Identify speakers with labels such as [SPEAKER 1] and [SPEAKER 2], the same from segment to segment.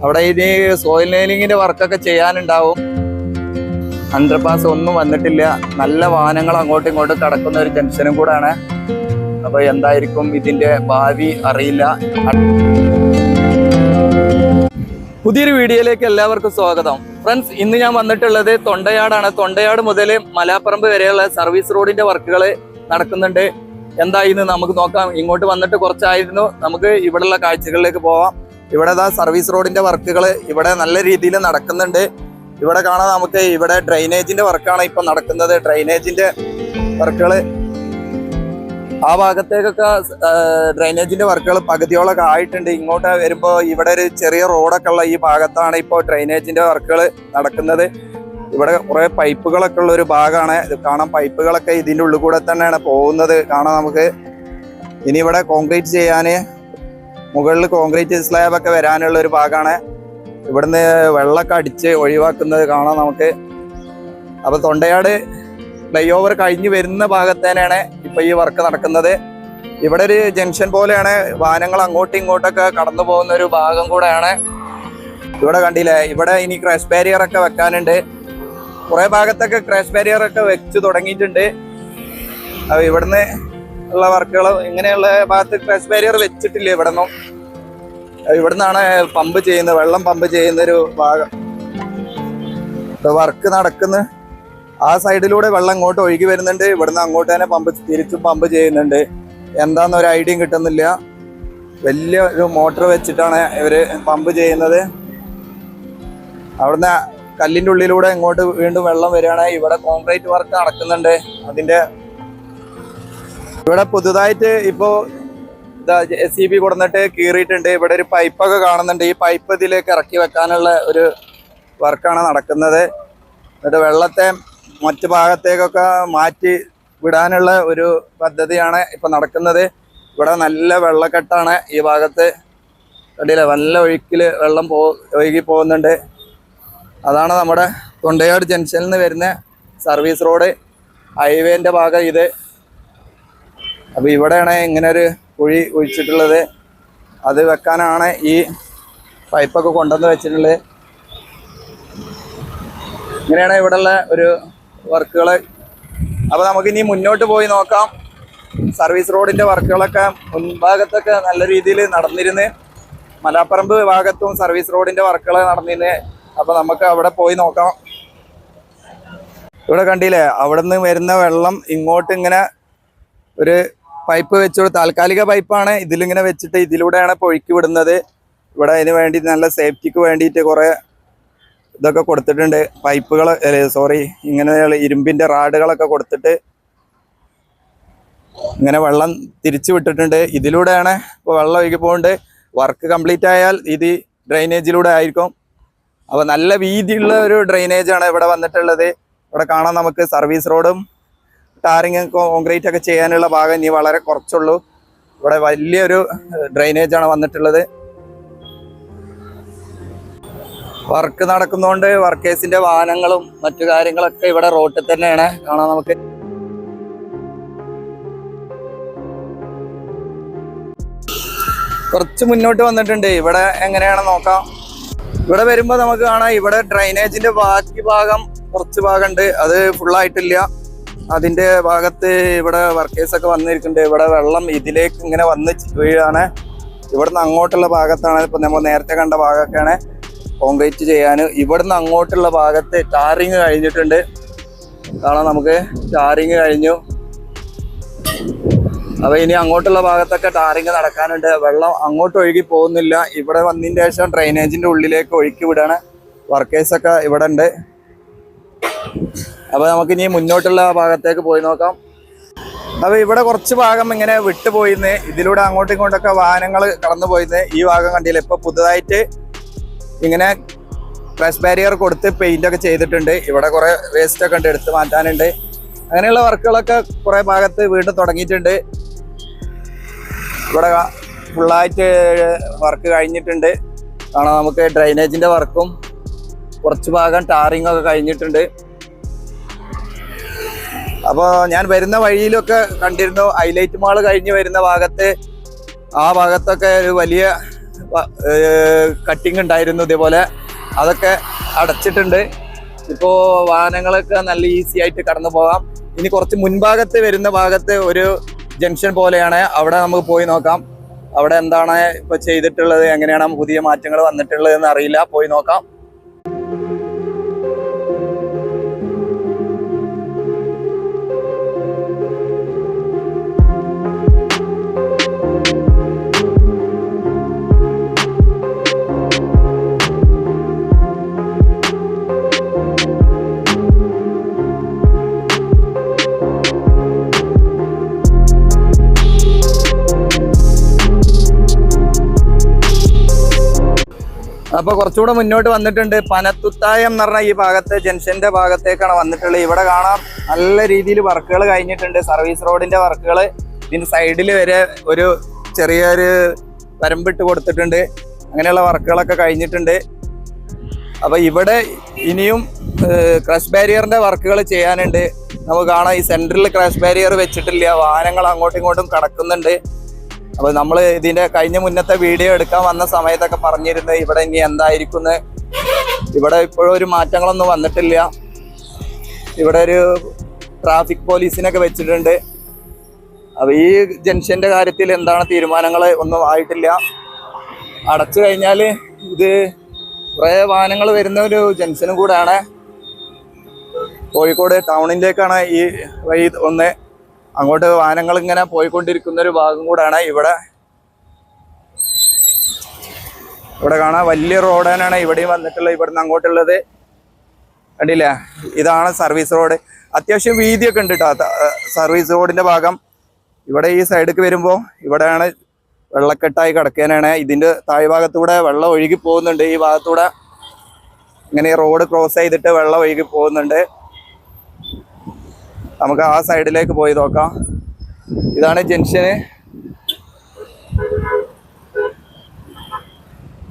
[SPEAKER 1] അവിടെ ഇനി സോയിൽ നെയിലിങ്ങിന്റെ വർക്കൊക്കെ ചെയ്യാനുണ്ടാവും. അണ്ടർപാസ് ഒന്നും വന്നിട്ടില്ല. നല്ല വാഹനങ്ങൾ അങ്ങോട്ടും ഇങ്ങോട്ടും കടക്കുന്ന ഒരു ജംഗ്ഷനും കൂടാണ്. അപ്പൊ എന്തായിരിക്കും ഇതിന്റെ ഭാവി അറിയില്ല. പുതിയൊരു വീഡിയോയിലേക്ക് എല്ലാവർക്കും സ്വാഗതം. ഫ്രണ്ട്സ്, ഇന്ന് ഞാൻ വന്നിട്ടുള്ളത് തൊണ്ടയാടാണ്. തൊണ്ടയാട് മുതൽ മലാപ്പറമ്പ് വരെയുള്ള സർവീസ് റോഡിന്റെ വർക്കുകൾ നടക്കുന്നുണ്ട്. എന്തായിന്ന് നമുക്ക് നോക്കാം. ഇങ്ങോട്ട് വന്നിട്ട് കുറച്ചായിരുന്നു. നമുക്ക് ഇവിടെയുള്ള കാഴ്ചകളിലേക്ക് പോവാം. ഇവിടെ സർവീസ് റോഡിന്റെ വർക്കുകൾ ഇവിടെ നല്ല രീതിയിൽ നടക്കുന്നുണ്ട്. ഇവിടെ കാണാം നമുക്ക്. ഇവിടെ ഡ്രെയിനേജിന്റെ വർക്കാണ് ഇപ്പൊ നടക്കുന്നത്. ഡ്രെയിനേജിന്റെ വർക്കുകൾ ആ ഭാഗത്തേക്കൊക്കെ ഡ്രെയിനേജിന്റെ വർക്കുകൾ പകുതിയോളൊക്കെ ആയിട്ടുണ്ട്. ഇങ്ങോട്ട് വരുമ്പോൾ ഇവിടെ ഒരു ചെറിയ റോഡൊക്കെ ഉള്ള ഈ ഭാഗത്താണ് ഇപ്പോൾ ഡ്രെയിനേജിന്റെ വർക്കുകൾ നടക്കുന്നത്. ഇവിടെ കുറെ പൈപ്പുകളൊക്കെ ഉള്ള ഒരു ഭാഗമാണ്. ഇത് കാണാം. പൈപ്പുകളൊക്കെ ഇതിൻ്റെ ഉള്ളിൽ കൂടെ തന്നെയാണ് പോകുന്നത്. കാണാം നമുക്ക്. ഇനി ഇവിടെ കോൺക്രീറ്റ് ചെയ്യാന് മുകളിൽ കോൺക്രീറ്റ് സ്ലാബൊക്കെ വരാനുള്ള ഒരു ഭാഗമാണ്. ഇവിടുന്ന് വെള്ളമൊക്കെ അടിച്ച് ഒഴിവാക്കുന്നത് കാണാം നമുക്ക്. അപ്പൊ തൊണ്ടയാട് ഫ്ലൈ ഓവർ കഴിഞ്ഞ് വരുന്ന ഭാഗത്ത് തന്നെയാണ് ഇപ്പൊ ഈ വർക്ക് നടക്കുന്നത്. ഇവിടെ ഒരു ജംഗ്ഷൻ പോലെയാണ്. വാഹനങ്ങൾ അങ്ങോട്ടും ഇങ്ങോട്ടൊക്കെ കടന്നു പോകുന്ന ഒരു ഭാഗം കൂടെയാണ്. ഇവിടെ കണ്ടില്ലേ, ഇവിടെ ഇനി ക്രാഷ് ബാരിയർ ഒക്കെ വെക്കാനുണ്ട്. കുറെ ഭാഗത്തൊക്കെ ക്രാഷ് ബാരിയർ ഒക്കെ വെച്ച് തുടങ്ങിയിട്ടുണ്ട്. അപ്പൊ ഇവിടുന്ന് ഉള്ള വർക്കുകൾ ഇങ്ങനെയുള്ള ഭാഗത്ത് ക്രാഷ് ബാരിയർ വെച്ചിട്ടില്ല. ഇവിടുന്നാണ് പമ്പ് ചെയ്യുന്നത്, വെള്ളം പമ്പ് ചെയ്യുന്ന ഒരു ഭാഗം. വർക്ക് നടക്കുന്ന ആ സൈഡിലൂടെ വെള്ളം ഇങ്ങോട്ട് ഒഴുകി വരുന്നുണ്ട്. ഇവിടുന്ന് അങ്ങോട്ട് തന്നെ തിരിച്ചും പമ്പ് ചെയ്യുന്നുണ്ട്. എന്താന്നൊരു ഐഡിയയും കിട്ടുന്നില്ല. വലിയ ഒരു മോട്ടർ വെച്ചിട്ടാണ് ഇവര് പമ്പ് ചെയ്യുന്നത്. അവിടുന്ന് കല്ലിൻ്റെ ഉള്ളിലൂടെ ഇങ്ങോട്ട് വീണ്ടും വെള്ളം വരികയാണ്. ഇവിടെ കോൺക്രീറ്റ് വർക്ക് നടക്കുന്നുണ്ട്. ഇവിടെ പുതുതായിട്ട് ഇപ്പോ SCB കൊടുന്നിട്ട് കീറിയിട്ടുണ്ട്. ഇവിടെ ഒരു പൈപ്പൊക്കെ കാണുന്നുണ്ട്. ഈ പൈപ്പ് ഇതിലേക്ക് ഇറക്കി വെക്കാനുള്ള ഒരു വർക്കാണ് നടക്കുന്നത്. എന്നിട്ട് വെള്ളത്തെ മറ്റു ഭാഗത്തേക്കൊക്കെ മാറ്റി വിടാനുള്ള ഒരു പദ്ധതിയാണ് ഇപ്പൊ നടക്കുന്നത്. ഇവിടെ നല്ല വെള്ളക്കെട്ടാണ് ഈ ഭാഗത്ത്. കണ്ടില്ലേ, നല്ല ഒഴുക്കില് വെള്ളം ഒഴുകി പോകുന്നുണ്ട്. അതാണ് നമ്മുടെ തൊണ്ടയാട് ജംഗ്ഷനിൽ നിന്ന് വരുന്ന സർവീസ് റോഡ് ഹൈവേന്റെ ഭാഗം ഇത്. അപ്പൊ ഇവിടെയാണ് ഇങ്ങനെ ഒരു കുഴി ഒഴിച്ചിട്ടുള്ളത്. അത് വെക്കാനാണ് ഈ പൈപ്പൊക്കെ കൊണ്ടുവന്ന് വെച്ചിട്ടുള്ളത്. ഇങ്ങനെയാണ് ഇവിടെയുള്ള ഒരു വർക്കുകൾ. അപ്പൊ നമുക്ക് ഇനി മുന്നോട്ട് പോയി നോക്കാം. സർവീസ് റോഡിന്റെ വർക്കുകളൊക്കെ മുൻഭാഗത്തൊക്കെ നല്ല രീതിയിൽ നടന്നിരുന്നു. മലാപ്പറമ്പ് ഭാഗത്തും സർവീസ് റോഡിന്റെ വർക്കുകൾ നടന്നിരുന്നു. അപ്പൊ നമുക്ക് അവിടെ പോയി നോക്കാം. ഇവിടെ കണ്ടില്ലേ, അവിടെ നിന്ന് വരുന്ന വെള്ളം ഇങ്ങോട്ട് ഇങ്ങനെ ഒരു പൈപ്പ് വെച്ചു. താൽക്കാലിക പൈപ്പാണ്. ഇതിലിങ്ങനെ വെച്ചിട്ട് ഇതിലൂടെയാണ് ഇപ്പോൾ ഒഴുക്കി വിടുന്നത്. ഇവിടെ അതിന് വേണ്ടി നല്ല സേഫ്റ്റിക്ക് വേണ്ടിയിട്ട് കുറെ ഇതൊക്കെ കൊടുത്തിട്ടുണ്ട്. പൈപ്പുകൾ, ഇങ്ങനെ ഇരുമ്പിന്റെ റാഡുകളൊക്കെ കൊടുത്തിട്ട് ഇങ്ങനെ വെള്ളം തിരിച്ചു വിട്ടിട്ടുണ്ട്. ഇതിലൂടെയാണ് ഇപ്പോൾ വെള്ളം ഒഴുകി പോകുന്നുണ്ട്. വർക്ക് കംപ്ലീറ്റ് ആയാൽ ഇത് ഡ്രെയിനേജിലൂടെ ആയിരിക്കും. അപ്പോൾ നല്ല വീതിയുള്ള ഒരു ഡ്രെയിനേജാണ് ഇവിടെ വന്നിട്ടുള്ളത്. ഇവിടെ കാണാൻ നമുക്ക്. സർവീസ് റോഡും ടാറിങ് കോൺക്രീറ്റ് ഒക്കെ ചെയ്യാനുള്ള ഭാഗം ഇനി വളരെ കുറച്ചുള്ളൂ. ഇവിടെ വലിയൊരു ഡ്രെയിനേജാണ് വന്നിട്ടുള്ളത്. വർക്ക് നടക്കുന്നതുകൊണ്ട് വർക്കേഴ്സിന്റെ വാഹനങ്ങളും മറ്റു കാര്യങ്ങളൊക്കെ ഇവിടെ റോഡിൽ തന്നെയാണ് കാണാൻ നമുക്ക്. കുറച്ച് മുന്നോട്ട് വന്നിട്ടുണ്ട്. ഇവിടെ എങ്ങനെയാണ് നോക്കാം. ഇവിടെ വരുമ്പോൾ നമുക്ക് കാണാം. ഇവിടെ ഡ്രെയിനേജിന്റെ ബാക്കി ഭാഗം കുറച്ച് ഭാഗമുണ്ട്. അത് ഫുള്ളായിട്ടില്ല. അതിന്റെ ഭാഗത്ത് ഇവിടെ വർക്കേഴ്സൊക്കെ വന്നിരിക്കുന്നുണ്ട്. ഇവിടെ വെള്ളം ഇതിലേക്ക് ഇങ്ങനെ വന്ന് വീഴാണ്. ഇവിടുന്ന് അങ്ങോട്ടുള്ള ഭാഗത്താണ് ഇപ്പൊ നമ്മൾ നേരത്തെ കണ്ട ഭാഗമൊക്കെയാണ് കോൺക്രീറ്റ് ചെയ്യാൻ. ഇവിടുന്ന് അങ്ങോട്ടുള്ള ഭാഗത്ത് ടാറിങ് കഴിഞ്ഞിട്ടുണ്ട്. കാണാം നമുക്ക്. ടാറിങ് കഴിഞ്ഞു. അപ്പൊ ഇനി അങ്ങോട്ടുള്ള ഭാഗത്തൊക്കെ ടാറിങ് നടക്കാനുണ്ട്. വെള്ളം അങ്ങോട്ട് ഒഴുകി പോകുന്നില്ല. ഇവിടെ വന്നതിന് ശേഷം ഡ്രെയിനേജിന്റെ ഉള്ളിലേക്ക് ഒഴുക്കി വിടാണ്. വർക്കേഴ്സൊക്കെ ഇവിടെ ഉണ്ട്. അപ്പൊ നമുക്ക് ഇനി മുന്നോട്ടുള്ള ഭാഗത്തേക്ക് പോയി നോക്കാം. അപ്പൊ ഇവിടെ കുറച്ച് ഭാഗം ഇങ്ങനെ വിട്ടുപോയിന്ന്. ഇതിലൂടെ അങ്ങോട്ടും ഇങ്ങോട്ടൊക്കെ വാഹനങ്ങൾ കടന്നു പോയിന്ന്. ഈ ഭാഗം കണ്ടില്ല. ഇപ്പൊ പുതുതായിട്ട് ഇങ്ങനെ ക്രാഷ് ബാരിയർ കൊടുത്ത് പെയിന്റ് ഒക്കെ ചെയ്തിട്ടുണ്ട്. ഇവിടെ കുറെ വേസ്റ്റ് ഒക്കെ ഉണ്ട്, എടുത്ത് മാറ്റാനുണ്ട്. അങ്ങനെയുള്ള വർക്കുകളൊക്കെ കുറെ ഭാഗത്ത് വീണ്ടും തുടങ്ങിയിട്ടുണ്ട്. ഇവിടെ ഫുള്ളായിട്ട് വർക്ക് കഴിഞ്ഞിട്ടുണ്ട്. കാണാം നമുക്ക്. ഡ്രെയിനേജിന്റെ വർക്കും കുറച്ച് ഭാഗം ടാറിങ് ഒക്കെ കഴിഞ്ഞിട്ടുണ്ട്. അപ്പോൾ ഞാൻ വരുന്ന വഴിയിലൊക്കെ കണ്ടിരുന്നു. ഹൈലൈറ്റ് മാൾ കഴിഞ്ഞ് വരുന്ന ഭാഗത്ത് ആ ഭാഗത്തൊക്കെ ഒരു വലിയ കട്ടിങ് ഉണ്ടായിരുന്നു ഇതേപോലെ, അതൊക്കെ അടച്ചിട്ടുണ്ട്. ഇപ്പോൾ വാഹനങ്ങളൊക്കെ നല്ല ഈസി ആയിട്ട് കടന്നു പോകാം. ഇനി കുറച്ച് മുൻഭാഗത്ത് വരുന്ന ഭാഗത്ത് ഒരു ജംഗ്ഷൻ പോലെയാണ്, അവിടെ നമുക്ക് പോയി നോക്കാം. അവിടെ എന്താണ് ഇപ്പൊ ചെയ്തിട്ടുള്ളത്, എങ്ങനെയാണ് പുതിയ മാറ്റങ്ങൾ വന്നിട്ടുള്ളത് എന്ന് അറിയില്ല, പോയി നോക്കാം. അപ്പൊ കുറച്ചുകൂടെ മുന്നോട്ട് വന്നിട്ടുണ്ട്. പനത്തുത്തായം എന്ന് പറഞ്ഞ ഈ ഭാഗത്ത് ജംഗ്ഷന്റെ ഭാഗത്തേക്കാണ് വന്നിട്ടുള്ളത്. ഇവിടെ കാണാം നല്ല രീതിയിൽ വർക്കുകൾ കഴിഞ്ഞിട്ടുണ്ട്, സർവീസ് റോഡിന്റെ വർക്കുകൾ. ഇതിന്റെ സൈഡിൽ വരെ ഒരു ചെറിയൊരു വരമ്പിട്ട് കൊടുത്തിട്ടുണ്ട്. അങ്ങനെയുള്ള വർക്കുകളൊക്കെ കഴിഞ്ഞിട്ടുണ്ട്. അപ്പൊ ഇവിടെ ഇനിയും ക്രഷ് ബാരിയറിന്റെ വർക്കുകൾ ചെയ്യാനുണ്ട്. നമുക്ക് കാണാം ഈ സെന്ററിൽ ക്രഷ് ബാരിയർ വെച്ചിട്ടില്ല, വാഹനങ്ങൾ അങ്ങോട്ടും ഇങ്ങോട്ടും കടക്കുന്നുണ്ട്. അപ്പൊ നമ്മൾ ഇതിന്റെ കഴിഞ്ഞ മുന്നത്തെ വീഡിയോ എടുക്കാൻ വന്ന സമയത്തൊക്കെ പറഞ്ഞിരുന്നത് ഇവിടെ ഇനി എന്തായിരിക്കും. ഇവിടെ ഇപ്പോഴും ഒരു മാറ്റങ്ങളൊന്നും വന്നിട്ടില്ല. ഇവിടെ ഒരു ട്രാഫിക് പോലീസിനൊക്കെ വെച്ചിട്ടുണ്ട്. അപ്പൊ ഈ ജംഗ്ഷന്റെ കാര്യത്തിൽ എന്താണ് തീരുമാനങ്ങൾ ഒന്നും ആയിട്ടില്ല. അടച്ചു കഴിഞ്ഞാൽ ഇത് കുറേ വാഹനങ്ങൾ വരുന്ന ഒരു ജംഗ്ഷനും കൂടെയാണ്. കോഴിക്കോട് ടൗണിലേക്കാണ് ഈ വഴി ഒന്ന്. അങ്ങോട്ട് വാഹനങ്ങൾ ഇങ്ങനെ പോയിക്കൊണ്ടിരിക്കുന്ന ഒരു ഭാഗം കൂടാണ്. ഇവിടെ കാണാൻ വലിയ റോഡ് തന്നെയാണ് ഇവിടെയും വന്നിട്ടുള്ളത്. ഇവിടുന്ന് അങ്ങോട്ടുള്ളത് കണ്ടില്ലേ, ഇതാണ് സർവീസ് റോഡ്. അത്യാവശ്യം വീതിയൊക്കെ ഉണ്ട് കേട്ടോ സർവീസ് റോഡിന്റെ ഭാഗം. ഇവിടെ ഈ സൈഡിലേക്ക് വരുമ്പോൾ ഇവിടെയാണ് വെള്ളക്കെട്ടായി കിടക്കാനാണ്. ഇതിന്റെ താഴ്ഭാഗത്തൂടെ വെള്ളം ഒഴുകി പോകുന്നുണ്ട്. ഈ ഭാഗത്തൂടെ ഇങ്ങനെ റോഡ് ക്രോസ് ചെയ്തിട്ട് വെള്ളം ഒഴുകി പോകുന്നുണ്ട്. നമുക്ക് ആ സൈഡിലേക്ക് പോയി നോക്കാം. ഇതാണ് ജംഗ്ഷന്.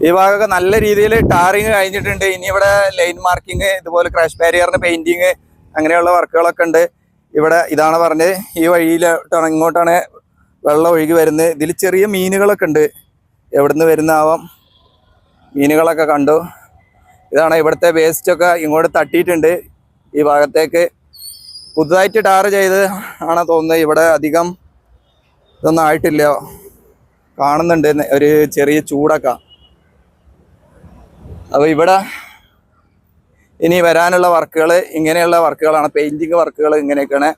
[SPEAKER 1] ഈ ഭാഗമൊക്കെ നല്ല രീതിയിൽ ടാറിങ് കഴിഞ്ഞിട്ടുണ്ട്. ഇനി ഇവിടെ ലൈൻ മാർക്കിങ്, ഇതുപോലെ ക്രാഷ് ബാരിയറിന് പെയിന്റിങ്, അങ്ങനെയുള്ള വർക്കുകളൊക്കെ ഉണ്ട്. ഇവിടെ ഇതാണ് പറഞ്ഞത്, ഈ വഴിയിലോട്ടാണ് ഇങ്ങോട്ടാണ് വെള്ളം ഒഴുകി വരുന്നത്. ഇതിൽ ചെറിയ മീനുകളൊക്കെ ഉണ്ട്, എവിടുന്ന് വരുന്നാവാം. മീനുകളൊക്കെ കണ്ടു. ഇതാണ് ഇവിടുത്തെ വേസ്റ്റൊക്കെ ഇങ്ങോട്ട് തട്ടിയിട്ടുണ്ട് ഈ ഭാഗത്തേക്ക്. പുതുതായിട്ട് ടാർ ചെയ്ത് ആണ് തോന്നുന്നത്. ഇവിടെ അധികം ഇതൊന്നും ആയിട്ടില്ല, കാണുന്നുണ്ട് ഒരു ചെറിയ ചൂടൊക്കെ. അപ്പോൾ ഇവിടെ ഇനി വരാനുള്ള വർക്കുകൾ ഇങ്ങനെയുള്ള വർക്കുകളാണ്, പെയിന്റിങ് വർക്കുകൾ ഇങ്ങനെയൊക്കെയാണ്.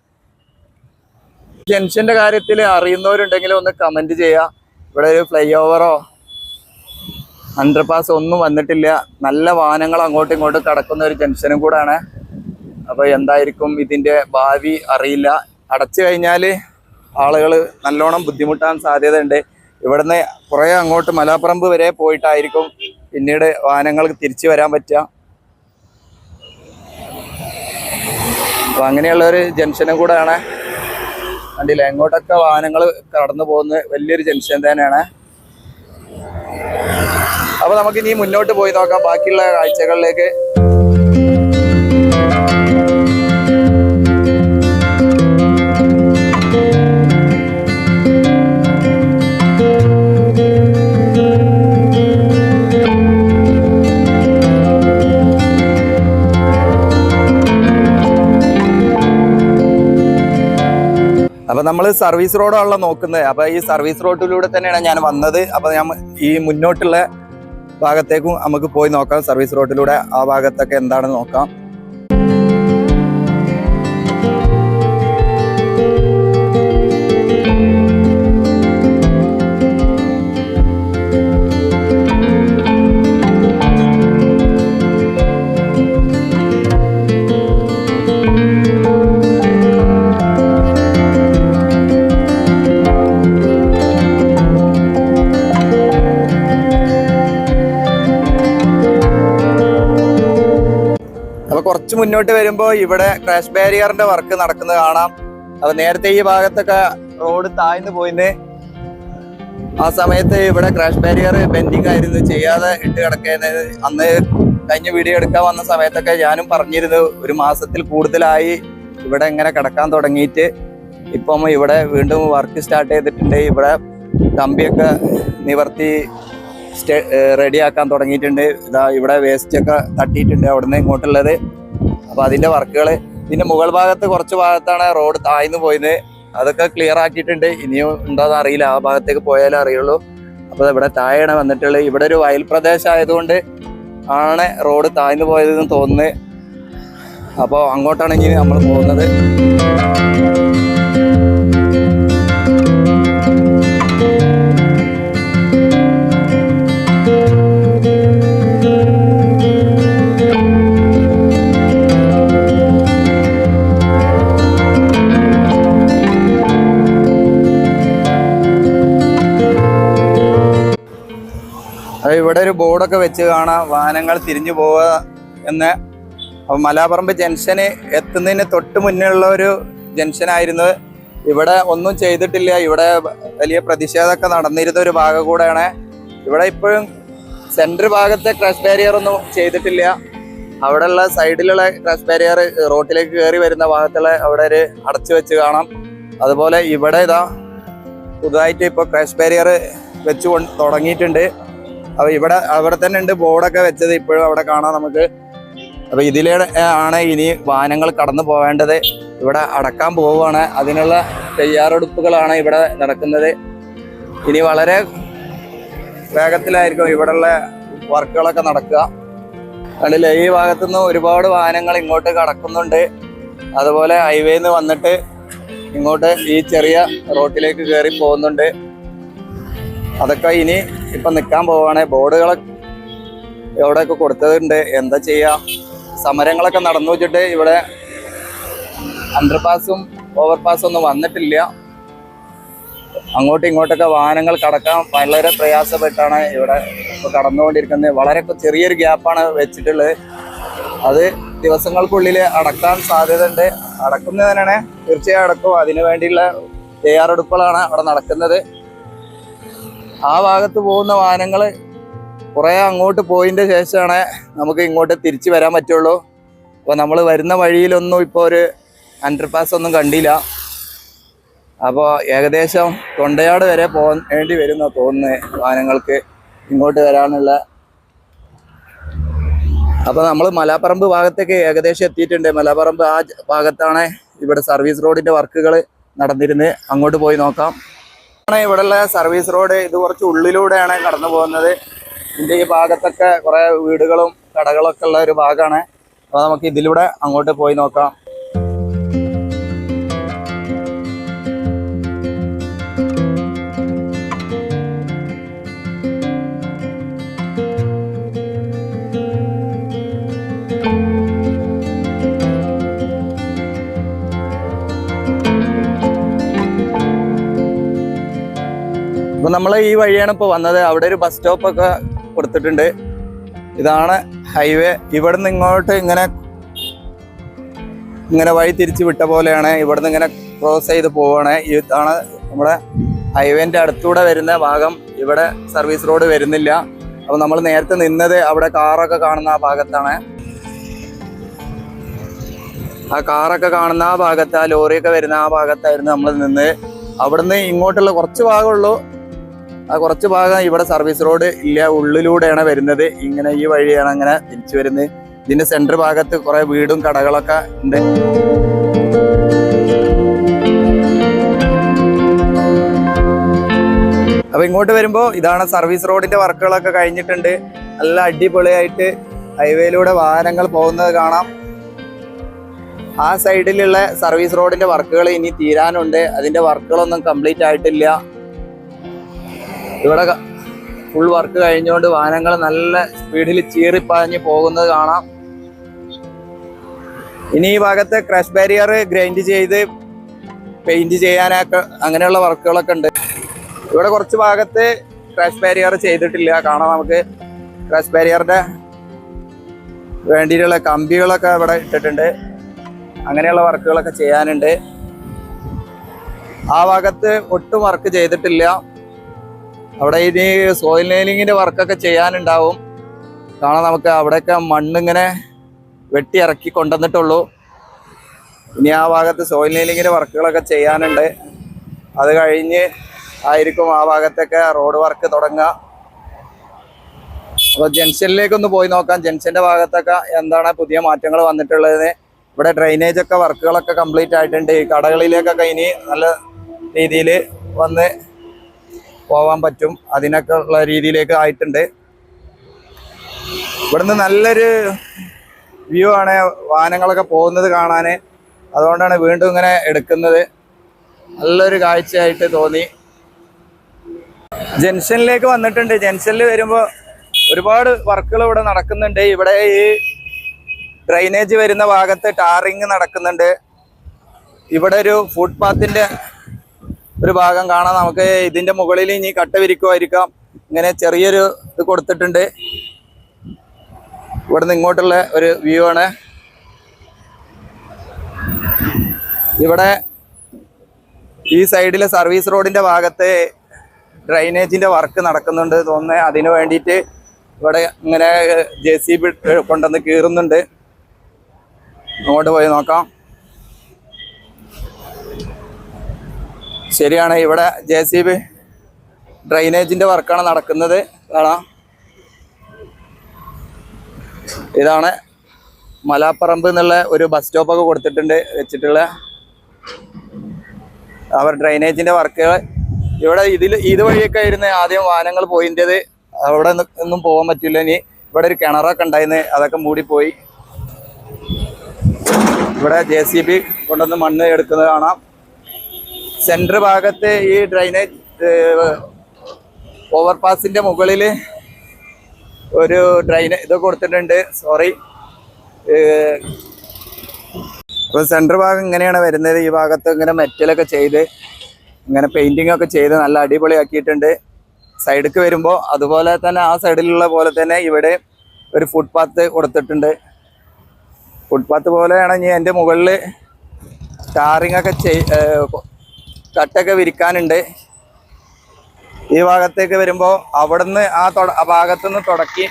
[SPEAKER 1] ജംഗ്ഷന്റെ കാര്യത്തിൽ അറിയുന്നവരുണ്ടെങ്കിൽ ഒന്ന് കമന്റ് ചെയ്യുക. ഇവിടെ ഒരു ഫ്ലൈ ഓവറോ അണ്ടർപാസ് ഒന്നും വന്നിട്ടില്ല. നല്ല വാഹനങ്ങൾ അങ്ങോട്ടും ഇങ്ങോട്ടും കടക്കുന്ന ഒരു ജംഗ്ഷനും കൂടാണ്. അപ്പോൾ എന്തായിരിക്കും ഇതിൻ്റെ ഭാവി അറിയില്ല. അടച്ചു കഴിഞ്ഞാൽ ആളുകൾ നല്ലോണം ബുദ്ധിമുട്ടാൻ സാധ്യതയുണ്ട്. ഇവിടുന്ന് കുറേ അങ്ങോട്ട് മലാപ്പറമ്പ് വരെ പോയിട്ടായിരിക്കും പിന്നീട് വാഹനങ്ങൾക്ക് തിരിച്ചു വരാൻ പറ്റുക. അപ്പോൾ അങ്ങനെയുള്ളൊരു ജംഗ്ഷനും കൂടെയാണ്. കണ്ടില്ല, എങ്ങോട്ടൊക്കെ വാഹനങ്ങൾ കടന്നു പോകുന്ന വലിയൊരു ജംഗ്ഷൻ തന്നെയാണ്. അപ്പോൾ നമുക്കിനി മുന്നോട്ട് പോയി നോക്കാം ബാക്കിയുള്ള കാഴ്ചകളിലേക്ക്. അപ്പൊ നമ്മൾ സർവീസ് റോഡാണല്ലോ നോക്കുന്നത്. അപ്പൊ ഈ സർവീസ് റോഡിലൂടെ തന്നെയാണ് ഞാൻ വന്നത്. അപ്പൊ ഈ മുന്നോട്ടുള്ള ഭാഗത്തേക്കും നമുക്ക് പോയി നോക്കാം. സർവീസ് റോഡിലൂടെ ആ ഭാഗത്തൊക്കെ എന്താണെന്ന് നോക്കാം. കുറച്ച് മുന്നോട്ട് വരുമ്പോൾ ഇവിടെ ക്രാഷ് ബാരിയറിന്റെ വർക്ക് നടക്കുന്നത് കാണാം. അപ്പൊ നേരത്തെ ഈ ഭാഗത്തൊക്കെ റോഡ് താഴ്ന്നു പോയിന്ന്. ആ സമയത്ത് ഇവിടെ ക്രാഷ് ബാരിയർ ബെൻഡിങ് ആയിരുന്നു, ചെയ്യാതെ ഇട്ട് കിടക്കുന്നത്. അന്ന് കഴിഞ്ഞ വീഡിയോ എടുക്കാൻ വന്ന സമയത്തൊക്കെ ഞാനും പറഞ്ഞിരുന്നു, ഒരു മാസത്തിൽ കൂടുതലായി ഇവിടെ ഇങ്ങനെ കിടക്കാൻ തുടങ്ങിയിട്ട്. ഇപ്പം ഇവിടെ വീണ്ടും വർക്ക് സ്റ്റാർട്ട് ചെയ്തിട്ടുണ്ട്. ഇവിടെ കമ്പിയൊക്കെ നിവർത്തി റെഡിയാക്കാൻ തുടങ്ങിയിട്ടുണ്ട്. ഇതാ ഇവിടെ വേസ്റ്റ് ഒക്കെ തട്ടിയിട്ടുണ്ട് അവിടുന്ന് ഇങ്ങോട്ടുള്ളത്. അപ്പോൾ അതിൻ്റെ വർക്കുകൾ. പിന്നെ മുകൾ ഭാഗത്ത് കുറച്ച് ഭാഗത്താണ് റോഡ് താഴ്ന്നു പോയത്, അതൊക്കെ ക്ലിയർ ആക്കിയിട്ടുണ്ട്. ഇനിയും ഉണ്ടോയെന്ന് അറിയില്ല, ആ ഭാഗത്തേക്ക് പോയാലേ അറിയുള്ളൂ. അപ്പോൾ ഇവിടെ താഴെയാണ് വന്നിട്ടുള്ളത്. ഇവിടെ ഒരു വയൽ പ്രദേശം ആയതുകൊണ്ട് ആണ് റോഡ് താഴ്ന്നു പോയതെന്ന് തോന്നുന്നത്. അപ്പോൾ അങ്ങോട്ടാണ് ഇനി നമ്മൾ പോകുന്നത്. ഇവിടെ ഒരു ബോർഡൊക്കെ വെച്ച് കാണാം, വാഹനങ്ങൾ തിരിഞ്ഞു പോവുക എന്ന്. അപ്പം മലാപ്പറമ്പ് ജംഗ്ഷന് എത്തുന്നതിന് തൊട്ട് മുന്നേ ഉള്ള ഒരു ജംഗ്ഷനായിരുന്നു. ഇവിടെ ഒന്നും ചെയ്തിട്ടില്ല. ഇവിടെ വലിയ പ്രതിഷേധമൊക്കെ നടന്നിരുന്ന ഒരു ഭാഗം കൂടെയാണ്. ഇവിടെ ഇപ്പോഴും സെൻട്രൽ ഭാഗത്തെ ക്രഷ് ബാരിയർ ഒന്നും ചെയ്തിട്ടില്ല. അവിടെയുള്ള സൈഡിലുള്ള ക്രഷ് ബാരിയർ റോട്ടിലേക്ക് കയറി വരുന്ന ഭാഗത്തുള്ള അവിടെ ഒരു അടച്ചു വെച്ച് കാണാം. അതുപോലെ ഇവിടെ ഇതാ പുതുതായിട്ട് ഇപ്പോൾ ക്രഷ് ബാരിയർ വെച്ച് തുടങ്ങിയിട്ടുണ്ട്. അപ്പോൾ അവിടെ തന്നെ ഉണ്ട് ബോർഡൊക്കെ വെച്ചത്, ഇപ്പോഴും അവിടെ കാണാം നമുക്ക്. അപ്പോൾ ഇതിലേ ആണ് ഇനി വാഹനങ്ങൾ കടന്നു പോവേണ്ടത്. ഇവിടെ അടക്കാൻ പോവുകയാണ്, അതിനുള്ള തയ്യാറെടുപ്പുകളാണ് ഇവിടെ നടക്കുന്നത്. ഇനി വളരെ വേഗത്തിലായിരിക്കും ഇവിടെയുള്ള വർക്കുകളൊക്കെ നടക്കുക. കണ്ടില്ലേ, ഈ ഭാഗത്തുനിന്ന് ഒരുപാട് വാഹനങ്ങൾ ഇങ്ങോട്ട് കടക്കുന്നുണ്ട്. അതുപോലെ ഹൈവേന്ന് വന്നിട്ട് ഇങ്ങോട്ട് ഈ ചെറിയ റോട്ടിലേക്ക് കയറി പോകുന്നുണ്ട്. അതൊക്കെ ഇനി ഇപ്പം നിൽക്കാൻ പോവാണ്. ബോർഡുകളെ എവിടെയൊക്കെ കൊടുത്തതുണ്ട്. എന്താ ചെയ്യുക, സമരങ്ങളൊക്കെ നടന്നു വെച്ചിട്ട് ഇവിടെ അണ്ടർപാസും ഓവർപാസും ഒന്നും വന്നിട്ടില്ല. അങ്ങോട്ടും ഇങ്ങോട്ടൊക്കെ വാഹനങ്ങൾ കടക്കാൻ വളരെ പ്രയാസപ്പെട്ടാണ് ഇവിടെ ഇപ്പോൾ കടന്നുകൊണ്ടിരിക്കുന്നത്. വളരെ ചെറിയൊരു ഗ്യാപ്പാണ് വെച്ചിട്ടുള്ളത്. അത് ദിവസങ്ങൾക്കുള്ളിൽ അടക്കാൻ സാധ്യത ഉണ്ട്. അടക്കുന്നതിനാണ്, തീർച്ചയായും അടക്കും. അതിനു വേണ്ടിയുള്ള തയ്യാറെടുപ്പുകളാണ് അവിടെ നടക്കുന്നത്. ആ ഭാഗത്ത് പോകുന്ന വാഹനങ്ങൾ കുറേ അങ്ങോട്ട് പോയതിൻ്റെ ശേഷമാണ് നമുക്ക് ഇങ്ങോട്ട് തിരിച്ചു വരാൻ പറ്റുള്ളൂ. അപ്പോൾ നമ്മൾ വരുന്ന വഴിയിലൊന്നും ഇപ്പോൾ ഒരു അണ്ടർപാസ് ഒന്നും കണ്ടില്ല. അപ്പോൾ ഏകദേശം തൊണ്ടയാട് വരെ വേണ്ടി വരുന്ന തോന്നുന്നത് വാഹനങ്ങൾക്ക് ഇങ്ങോട്ട് വരാനുള്ള. അപ്പോൾ നമ്മൾ മലാപ്പറമ്പ് ഭാഗത്തേക്ക് ഏകദേശം എത്തിയിട്ടുണ്ട്. മലാപ്പറമ്പ് ആ ഭാഗത്താണ് ഇവിടെ സർവീസ് റോഡിൻ്റെ വർക്കുകൾ നടന്നിരുന്നത്. അങ്ങോട്ട് പോയി നോക്കാം. ഇവിടെയുള്ള സർവീസ് റോഡ് ഇത് കുറച്ച് ഉള്ളിലൂടെയാണ് കടന്നു പോകുന്നത്. ഇതിൻ്റെ ഈ ഭാഗത്തൊക്കെ കുറേ വീടുകളും കടകളൊക്കെ ഉള്ള ഒരു ഭാഗമാണ്. അപ്പോൾ നമുക്ക് ഇതിലൂടെ അങ്ങോട്ട് പോയി നോക്കാം. അപ്പോൾ നമ്മൾ ഈ വഴിയാണ് ഇപ്പോൾ വന്നത്. അവിടെ ഒരു ബസ് സ്റ്റോപ്പൊക്കെ കൊടുത്തിട്ടുണ്ട്. ഇതാണ് ഹൈവേ. ഇവിടെ നിന്ന് ഇങ്ങോട്ട് ഇങ്ങനെ വഴി തിരിച്ച് വിട്ട പോലെയാണ്. ഇവിടെ നിന്ന് ഇങ്ങനെ ക്രോസ് ചെയ്ത് പോവുകയാണ്. ഇതാണ് നമ്മുടെ ഹൈവേൻ്റെ അടുത്തൂടെ വരുന്ന ഭാഗം. ഇവിടെ സർവീസ് റോഡ് വരുന്നില്ല. അപ്പോൾ നമ്മൾ നേരത്തെ നിന്നത് അവിടെ കാറൊക്കെ കാണുന്ന ആ ഭാഗത്താണ്. ആ കാറൊക്കെ കാണുന്ന ആ ഭാഗത്ത്, ആ ലോറിയൊക്കെ വരുന്ന ആ ഭാഗത്തായിരുന്നു നമ്മൾ നിന്ന്. അവിടുന്ന് ഇങ്ങോട്ടുള്ള കുറച്ച് ഭാഗമുള്ളൂ. ആ കുറച്ച് ഭാഗം ഇവിടെ സർവീസ് റോഡ് ഇല്ല, ഉള്ളിലൂടെയാണ് വരുന്നത്. ഇങ്ങനെ ഈ വഴിയാണ് അങ്ങനെ തിരിച്ചു വരുന്നത്. ഇതിന്റെ സെന്റർ ഭാഗത്ത് കുറെ വീടും കടകളൊക്കെ ഉണ്ട്. അപ്പൊ ഇങ്ങോട്ട് വരുമ്പോൾ ഇതാണ് സർവീസ് റോഡിന്റെ വർക്കുകളൊക്കെ കഴിഞ്ഞിട്ടുണ്ട്. നല്ല അടിപൊളിയായിട്ട് ഹൈവേയിലൂടെ വാഹനങ്ങൾ പോകുന്നത് കാണാം. ആ സൈഡിലുള്ള സർവീസ് റോഡിന്റെ വർക്കുകൾ ഇനി തീരാനുണ്ട്. അതിന്റെ വർക്കുകളൊന്നും കംപ്ലീറ്റ് ആയിട്ടില്ല. ഇവിടെ ഫുൾ വർക്ക് കഴിഞ്ഞുകൊണ്ട് വാഹനങ്ങൾ നല്ല സ്പീഡിൽ ചീറിപ്പാഞ്ഞ് പോകുന്നത് കാണാം. ഇനി ഈ ഭാഗത്തെ ക്രഷ് ബാരിയർ ഗ്രൈൻഡ് ചെയ്ത് പെയിന്റ് ചെയ്യാനൊക്കെ അങ്ങനെയുള്ള വർക്കുകളൊക്കെ ഉണ്ട്. ഇവിടെ കുറച്ച് ഭാഗത്ത് ക്രഷ് ബാരിയർ ചെയ്തിട്ടില്ല. കാണാം നമുക്ക് ക്രഷ് ബാരിയറിന്റെ വേണ്ടിയിട്ടുള്ള കമ്പികളൊക്കെ ഇവിടെ ഇട്ടിട്ടുണ്ട്. അങ്ങനെയുള്ള വർക്കുകളൊക്കെ ചെയ്യാനുണ്ട്. ആ ഭാഗത്ത് ഒട്ടും വർക്ക് ചെയ്തിട്ടില്ല. അവിടെ ഇനി സോയിൽ നെയിലിങ്ങിന്റെ വർക്കൊക്കെ ചെയ്യാനുണ്ടാവും. കാണാം നമുക്ക് അവിടെയൊക്കെ മണ്ണിങ്ങനെ വെട്ടി ഇറക്കി കൊണ്ടുവന്നിട്ടുള്ളൂ. ഇനി ആ ഭാഗത്ത് സോയിൽ നെയിലിങ്ങിന്റെ വർക്കുകളൊക്കെ ചെയ്യാനുണ്ട്. അത് കഴിഞ്ഞ് ആയിരിക്കും ആ ഭാഗത്തൊക്കെ റോഡ് വർക്ക് തുടങ്ങുക. അപ്പോൾ ജംഗ്ഷനിലേക്ക് ഒന്ന് പോയി നോക്കാം. ജംഗ്ഷന്റെ ഭാഗത്തൊക്കെ എന്താണ് പുതിയ മാറ്റങ്ങൾ വന്നിട്ടുള്ളത്. ഇവിടെ ഡ്രെയിനേജ് ഒക്കെ വർക്കുകളൊക്കെ കംപ്ലീറ്റ് ആയിട്ടുണ്ട്. ഈ കടകളിലേക്കൊക്കെ ഇനി നല്ല രീതിയിൽ വന്ന് പോവാൻ പറ്റും. അതിനൊക്കെ ഉള്ള രീതിയിലേക്ക് ആയിട്ടുണ്ട്. ഇവിടുന്ന് നല്ലൊരു വ്യൂ ആണ് വാഹനങ്ങളൊക്കെ പോകുന്നത് കാണാൻ. അതുകൊണ്ടാണ് വീണ്ടും ഇങ്ങനെ എടുക്കുന്നത്. നല്ലൊരു കാഴ്ചയായിട്ട് തോന്നി. ജംഗ്ഷനിലേക്ക് വന്നിട്ടുണ്ട്. ജംഗ്ഷനിൽ വരുമ്പോൾ ഒരുപാട് വർക്കുകൾ ഇവിടെ നടക്കുന്നുണ്ട്. ഇവിടെ ഈ ഡ്രെയിനേജ് വരുന്ന ഭാഗത്ത് ടാറിങ് നടക്കുന്നുണ്ട്. ഇവിടെ ഒരു ഫുട്പാത്തിന്റെ ഒരു ഭാഗം കാണാം നമുക്ക്. ഇതിന്റെ മുകളിൽ ഇനി കട്ട വിരിക്കുമായിരിക്കാം. ഇങ്ങനെ ചെറിയൊരു ഇത് കൊടുത്തിട്ടുണ്ട്. ഇവിടുന്ന് ഇങ്ങോട്ടുള്ള ഒരു വ്യൂ ആണ്. ഇവിടെ ഈ സൈഡിലെ സർവീസ് റോഡിന്റെ ഭാഗത്ത് ഡ്രൈനേജിന്റെ വർക്ക് നടക്കുന്നുണ്ട് തോന്നുന്നത്. അതിനു വേണ്ടിയിട്ട് ഇവിടെ ഇങ്ങനെ JCB കൊണ്ടുവന്ന് കീറുന്നുണ്ട്. അങ്ങോട്ട് പോയി നോക്കാം. ശരിയാണ്, ഇവിടെ JCB ഡ്രൈനേജിന്റെ വർക്കാണ് നടക്കുന്നത്. കാണാം, ഇതാണ് മലാപ്പറമ്പ് എന്നുള്ള ഒരു ബസ് സ്റ്റോപ്പൊക്കെ കൊടുത്തിട്ടുണ്ട് വെച്ചിട്ടുള്ള അവർ ഡ്രൈനേജിന്റെ വർക്കുകൾ. ഇവിടെ ഇത് വഴിയൊക്കെ ആയിരുന്നു ആദ്യം വാഹനങ്ങൾ പോയിൻ്റെത്. അവിടെ ഒന്നും പോകാൻ പറ്റില്ല. ഇനി ഇവിടെ ഒരു കിണറൊക്കെ ഉണ്ടായിരുന്നു, അതൊക്കെ മൂടിപ്പോയി. ഇവിടെ JCB കൊണ്ടുവന്ന് മണ്ണ് എടുക്കുന്നത് കാണാം. സെൻറ്റർ ഭാഗത്ത് ഈ ഡ്രൈനേജ് ഓവർപാസിന്റെ മുകളിൽ ഒരു ഇത് കൊടുത്തിട്ടുണ്ട്. സോറി, അപ്പോൾ സെൻറ്റർ ഭാഗം ഇങ്ങനെയാണ് വരുന്നത്. ഈ ഭാഗത്ത് ഇങ്ങനെ മെറ്റലൊക്കെ ചെയ്ത് ഇങ്ങനെ പെയിന്റിംഗ് ഒക്കെ ചെയ്ത് നല്ല അടിപൊളിയാക്കിയിട്ടുണ്ട്. സൈഡിലേക്ക് വരുമ്പോൾ അതുപോലെ തന്നെ ആ സൈഡിലുള്ള പോലെ തന്നെ ഇവിടെ ഒരു ഫുട്പാത്ത് കൊടുത്തിട്ടുണ്ട്. ഫുട്പാത്ത് പോലെയാണ് ഇനി എൻ്റെ മുകളിൽ ടാറിങ് ഒക്കെ കട്ടൊക്കെ വിരിക്കാനുണ്ട്. ഈ ഭാഗത്തേക്ക് വരുമ്പോൾ അവിടുന്ന് ആ ഭാഗത്തുനിന്ന് തുടക്കി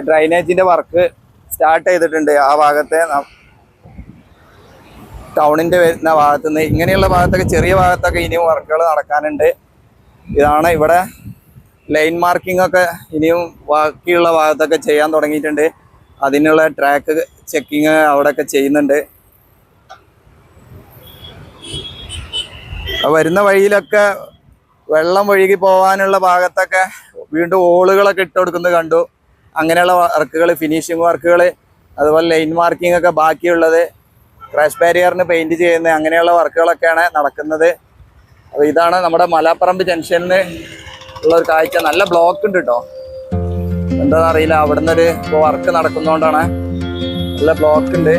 [SPEAKER 1] ഡ്രൈനേജിൻ്റെ വർക്ക് സ്റ്റാർട്ട് ചെയ്തിട്ടുണ്ട്. ആ ഭാഗത്തെ ടൗണിൻ്റെ വരുന്ന ഭാഗത്തുനിന്ന് ഇങ്ങനെയുള്ള ഭാഗത്തൊക്കെ ചെറിയ ഭാഗത്തൊക്കെ ഇനിയും വർക്കുകൾ നടക്കാനുണ്ട്. ഇതാണ് ഇവിടെ ലൈൻ മാർക്കിംഗ് ഒക്കെ ഇനിയും ബാക്കിയുള്ള ഭാഗത്തൊക്കെ ചെയ്യാൻ തുടങ്ങിയിട്ടുണ്ട്. അതിനുള്ള ട്രാക്ക് ചെക്കിങ് അവിടെയൊക്കെ ചെയ്യുന്നുണ്ട്. വരുന്ന വഴിയിലൊക്കെ വെള്ളം ഒഴുകി പോകാനുള്ള ഭാഗത്തൊക്കെ വീണ്ടും ഓളുകളൊക്കെ ഇട്ട് കൊടുക്കുന്നത് കണ്ടു. അങ്ങനെയുള്ള വർക്കുകൾ, ഫിനിഷിങ് വർക്കുകൾ, അതുപോലെ ലൈൻ മാർക്കിംഗ് ഒക്കെ ബാക്കിയുള്ളത്, ക്രാഷ് ബാരിയറിന് പെയിന്റ് ചെയ്യുന്ന അങ്ങനെയുള്ള വർക്കുകളൊക്കെയാണ് നടക്കുന്നത്. അപ്പോൾ ഇതാണ് നമ്മുടെ മലാപ്പറമ്പ് ജംഗ്ഷനിൽ ഉള്ള ഒരു കാഴ്ച. നല്ല ബ്ലോക്ക് ഉണ്ട് കേട്ടോ, എന്താണെന്നറിയില്ല. അവിടെ നിന്നൊരു വർക്ക് നടക്കുന്നതുകൊണ്ടാണ് നല്ല ബ്ലോക്ക് ഉണ്ട്.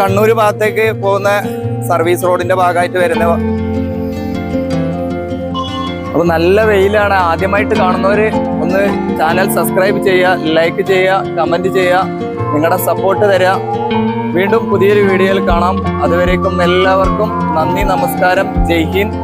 [SPEAKER 1] കണ്ണൂർ ഭാഗത്തേക്ക് പോകുന്ന സർവീസ് റോഡിന്റെ ഭാഗമായിട്ട് വരുന്ന. അപ്പോൾ നല്ല വെയിലാണ്. ആദ്യമായിട്ട് കാണുന്നവര് ഒന്ന് ചാനൽ സബ്സ്ക്രൈബ് ചെയ്യുക, ലൈക്ക് ചെയ്യുക, കമന്റ് ചെയ്യുക, നിങ്ങളുടെ സപ്പോർട്ട് തരിക. വീണ്ടും പുതിയൊരു വീഡിയോയിൽ കാണാം. അതുവരേക്കും എല്ലാവർക്കും നന്ദി, നമസ്കാരം, ജയ് ഹിന്ദ്.